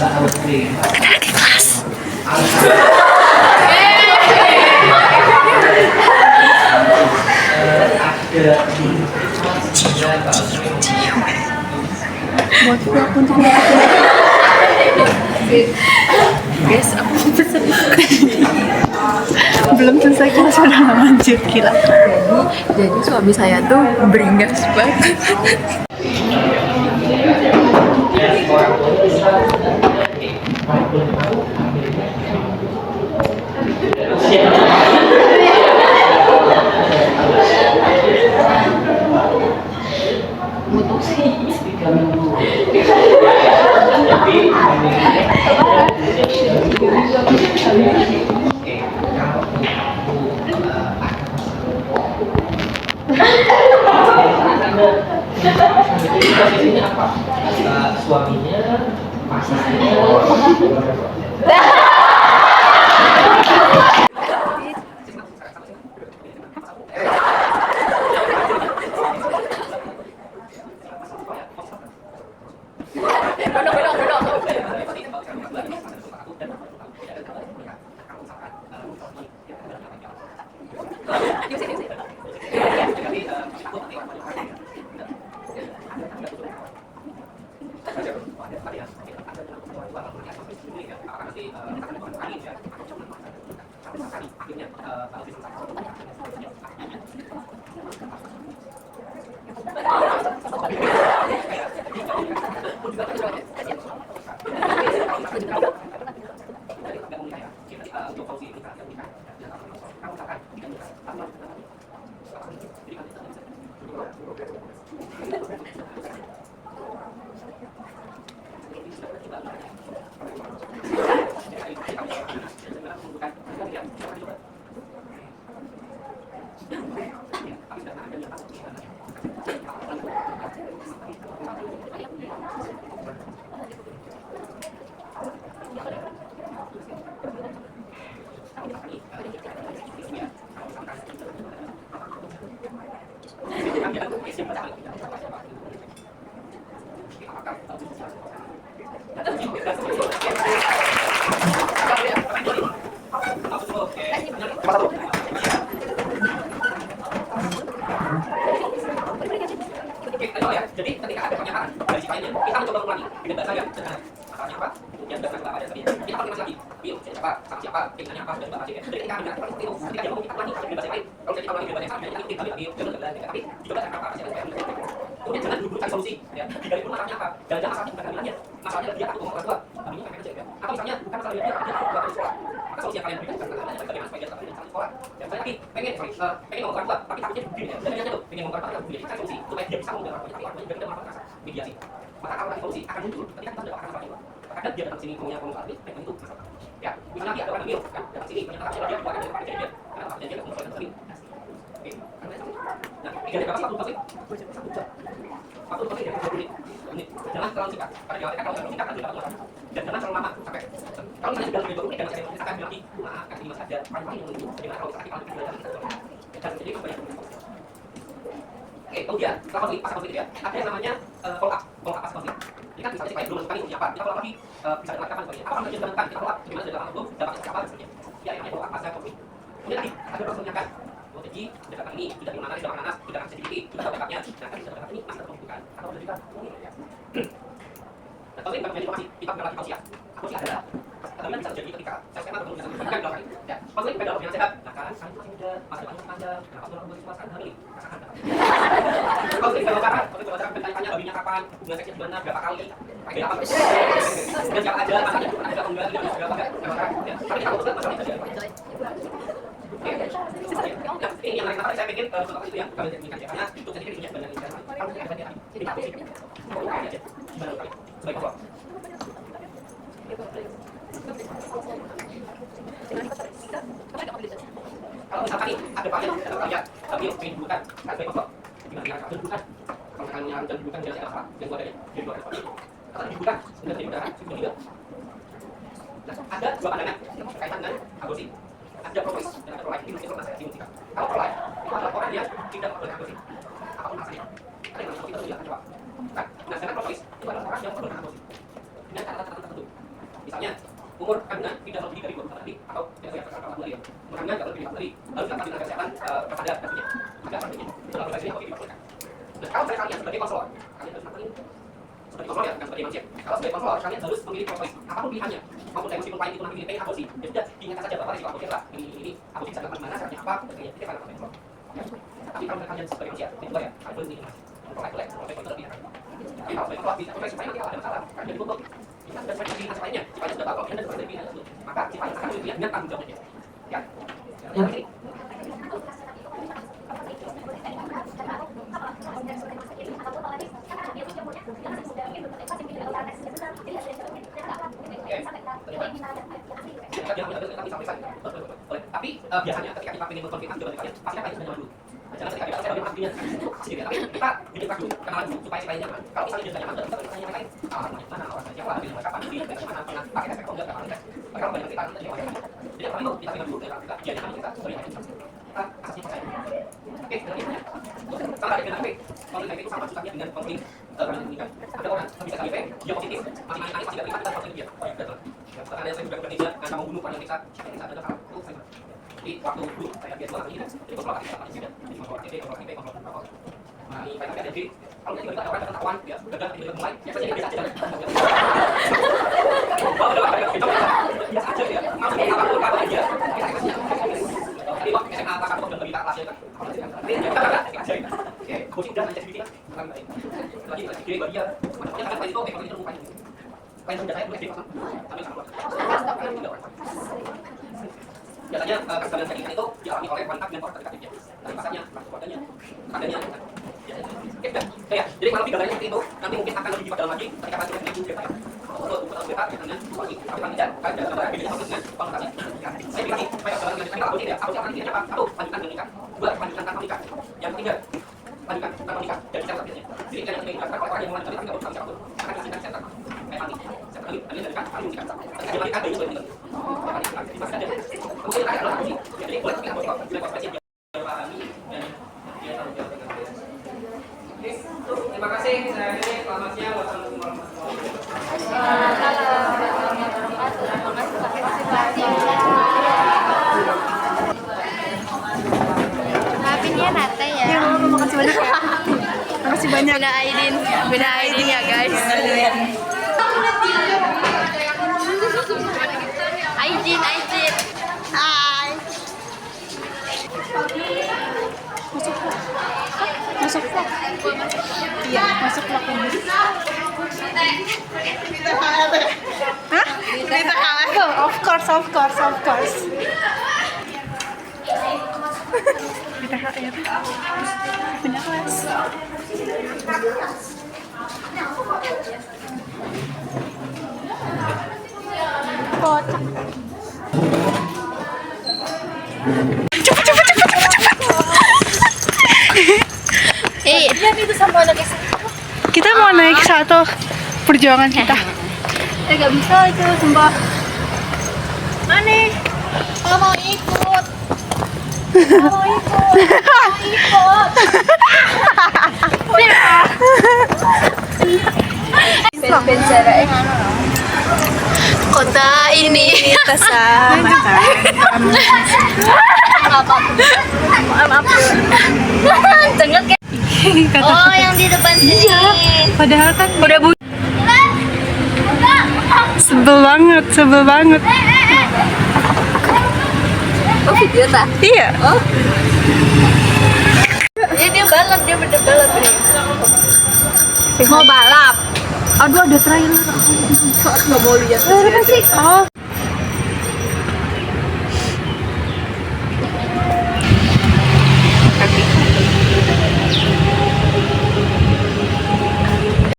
Di kelas. Guys, aku pesen. Belum selesai kelas udah lanjut, gila. Jadi suami saya tuh beringas banget. Posisinya apa? Suaminya, pasangannya. Jadi ketika ada pernyataan dari si kliennya, kita mencoba mengulangi dengan bahasa yang sederhana. Masalahnya apa? Kemudian dasar apa ada sebagainya. Kita pakai lagi. Bio, siapa? Sama siapa? Keinginannya apa? Dan bahasa Jadi ketika ada seperti itu, ketika dia ngomong kita ulangi dengan bahasa lain. Kalau kita ulangi dengan bahasa yang sama, kita kita bio, tapi dicoba cari apa saja supaya menjadi. Kemudian jangan dulu cari solusi. Ya, digali dulu masalahnya apa? Jangan masalahnya bukan kaliannya. Masalahnya dia takut ngomong orang tua. Kaminya pengen aja ya. Atau misalnya bukan masalah dia takut keluar dari sekolah. Maka solusi yang kalian berikan bagaimana supaya dia tetap di sekolah. Dan saya lagi pengen ngomong orang tua, tapi takutnya begini ya. Dan dia tuh pengen ngomong orang tua, jadi cari solusi supaya dia bisa ngomong dengan orang tua, tapi orang tua juga tidak melakukan mediasi. Maka kalau ada solusi akan muncul ketika kita sudah akan apa itu. Karena dia datang sini ngomongnya ngomong soal ini, itu masalah. Ya, misalnya dia ada orang Mio, kan datang sini ternyata dia keluar dari pakai dia. Karena apa? Dan dia ngomong soal ini. Oke. Nah, tiga dari berapa? 1 jam. 1 jam. 1 jam ya 20 menit. Jangan terlalu singkat. Karena jangan kalau terlalu singkat kan tidak dapat. Dan jangan terlalu lama sampai. Kalau misalnya sudah lebih 20 menit dan masih ada yang akan bilang maaf, kasih mas saja. Paling yang menunggu. Bagaimana kalau sakit kalau tidak dan jadi banyak. Oke, kemudian setelah konflik, pasca konflik ya, ada yang namanya follow up pasca konflik. Ini kan misalnya si klien belum menentukan ini apa, kita follow up lagi, bisa dilakukan kapan sebagainya. Apa yang sudah dilakukan, kita follow up, bagaimana sudah lama belum, dapat siapa dan sebagainya. Ya, yang namanya follow up pasca konflik. Kemudian tadi ada proses menyiapkan. Jadi, sudah ini, sudah di mana, sudah nanas, sudah sensitivity, sudah tahu backupnya, nah kan sudah ini master pembukaan atau sudah juga. Nah, kalau ini bukan informasi, kita bukan lagi tausiah. Tausiah adalah kalian bisa jadi ketika saya skema bertemu dengan bukan dua kali. Ya, konflik pada orang yang sehat. Nah, kan kalian masih muda, masa depannya panjang. Kenapa orang berpuasa kan hari ini? Konflik pada pacaran, bertanya-tanya babinya kapan, hubungan seksnya gimana, berapa kali, pakai apa? Dan siapa aja, masanya itu ada enggak, tidak berapa enggak, ya. Tapi kita uruskan masalah itu aja. Ini yang lain apa saya pikir contoh itu yang kalian inginkan ya karena itu saya pikir punya banyak inginkan. Kalau tidak ada jadi apa sih? Sebagai apa? Kalau misalkan nih ada pasien ada kerja tapi ingin bukan kan sebagai apa? Gimana dia akan bukan? Kalau misalkan yang dan bukan dia apa? Yang gua ada jadi gua ada. Kalau dibuka sudah tidak ada sudah tidak. Nah, ada dua pandangan kaitan dengan aborsi. Ada pro-choice dan ada pro-life. Ini mesti masih diujikan. Kalau pro-life itu adalah orang yang tidak beraborsi. Apapun alasannya. Ada yang kita sudah akan jawab. Nah, sedangkan pro-choice itu adalah orang yang beraborsi. Dengan catatan tertentu. seperti kontrol ya, kan sebagai manusia. Kalau sebagai kontrol, kalian harus memilih favorit apapun pilihannya. Maupun dari meskipun klien itu nanti pilih P aborsi, ya sudah diingatkan saja bahwa resiko aborsi adalah ini aborsi bisa dilakukan di mana, caranya apa, dan sebagainya. Itu adalah kontrol. Tapi kalau kalian sebagai manusia, itu juga ya, kalian boleh ini kontrol boleh, kontrol itu lebih. Tapi kalau sebagai kontrol bisa kontrol supaya nanti ada masalah, kan jadi tutup. Kita sudah sebagai pilihan lainnya, jika sudah tahu kalau kalian sudah pilihan tersebut, maka jika akan dilihat dengan tanggung jawabnya. Ya. Yang ini. Tapi biasanya ketika kita ingin mengkonfirmasi jawaban kalian, pasti kita harus dulu. Jangan ketika kita saya bilang sendiri, tapi kita bikin dulu, kenalan dulu supaya nyaman. Kalau misalnya dia nyaman, kita bertanya yang lain. Alamatnya mana, orang siapa, di kapan, di mana, pernah pakai tes atau enggak, kalau banyak kita jadi apa itu kita bilang dulu, kita dia nyaman kita beri kita asasnya percaya. Oke, sama ada dengan HIV. Kalau HIV itu sama susahnya dengan konflik menikah. Ada orang bisa HIV, dia positif, masing-masing pasti terima kita konflik dia. Betul. Ada yang saya sudah Indonesia, karena mau bunuh orang Indonesia, kita ada hal itu saya. Jadi waktu dulu saya biasa orang ini, jadi kontrol aktif sama juga, jadi kontrol aktif, kontrol HIV, kontrol kontrol. Nah, ini baik ada jadi kalau tiba-tiba ada orang datang kawan, ya gagal tiba-tiba mulai, ya saya biasa aja. Kalau ada orang yang biasa aja ya, maksudnya apapun apa aja, kita kasih. Jadi waktu SMA pas aku udah berita kelas ya kan. Oke, coaching udah lanjut sedikit lah. Lagi sedikit bagi ya. Maksudnya kan itu ekonomi itu rupanya. Lain sudah saya boleh di pasang. Sambil sama. Biasanya kekerasan seksual itu dialami oleh wanita dengan orang terdekatnya. Dari pasannya, keluarganya, kadernya. Oke, dah. Ya, jadi kalau gambarnya seperti itu, nanti mungkin akan lebih dalam lagi ketika pasien itu cerita. Untuk cerita dengan suami, tapi kan tidak ada gambar bedanya dengan konsultasi. Saya bilang nih, supaya gambar dengan kita ya, aku siapa nanti apa? Satu, lanjutan dengan nikah. Dua, lanjutan tanpa nikah. Yang ketiga, lanjutan tanpa nikah dari cara subjeknya. Jadi yang ketiga kalau orang yang mau lanjutan tidak boleh siapa pun akan disingkat saya tanpa. Kayak mati. Saya kali ini dari kan paling disingkat. Tapi mati ada itu benar. Masih ada. Kemudian ada lagi. Jadi boleh kita mau bila spesies pahami dan dia tahu jawab dengan baik. Oke, terima kasih. Saya akhiri selamatnya. Wassalamualaikum warahmatullahi Maafin ya Nate ya. Ya, makasih banyak ya. Makasih banyak. Bina Aidin ya guys. Aidin. Hai. Masuk vlog. Iya, masuk vlog ini. Hah? Kita kalah. Of course. Kita HR. Punya kelas. Kocak. Cepet. Itu sama anak Kita mau naik satu perjuangan kita. gak bisa itu sumpah. Mana? Mau ikut. Penjara kota ini Sama maaf cenget kan. Oh yang di depan sini. Padahal kan udah sebel banget. Oh video tak? Iya. Oh dia balap, dia bener balap nih. Mau balap. Aduh ada trailer. Nggak mau lihat. Oh.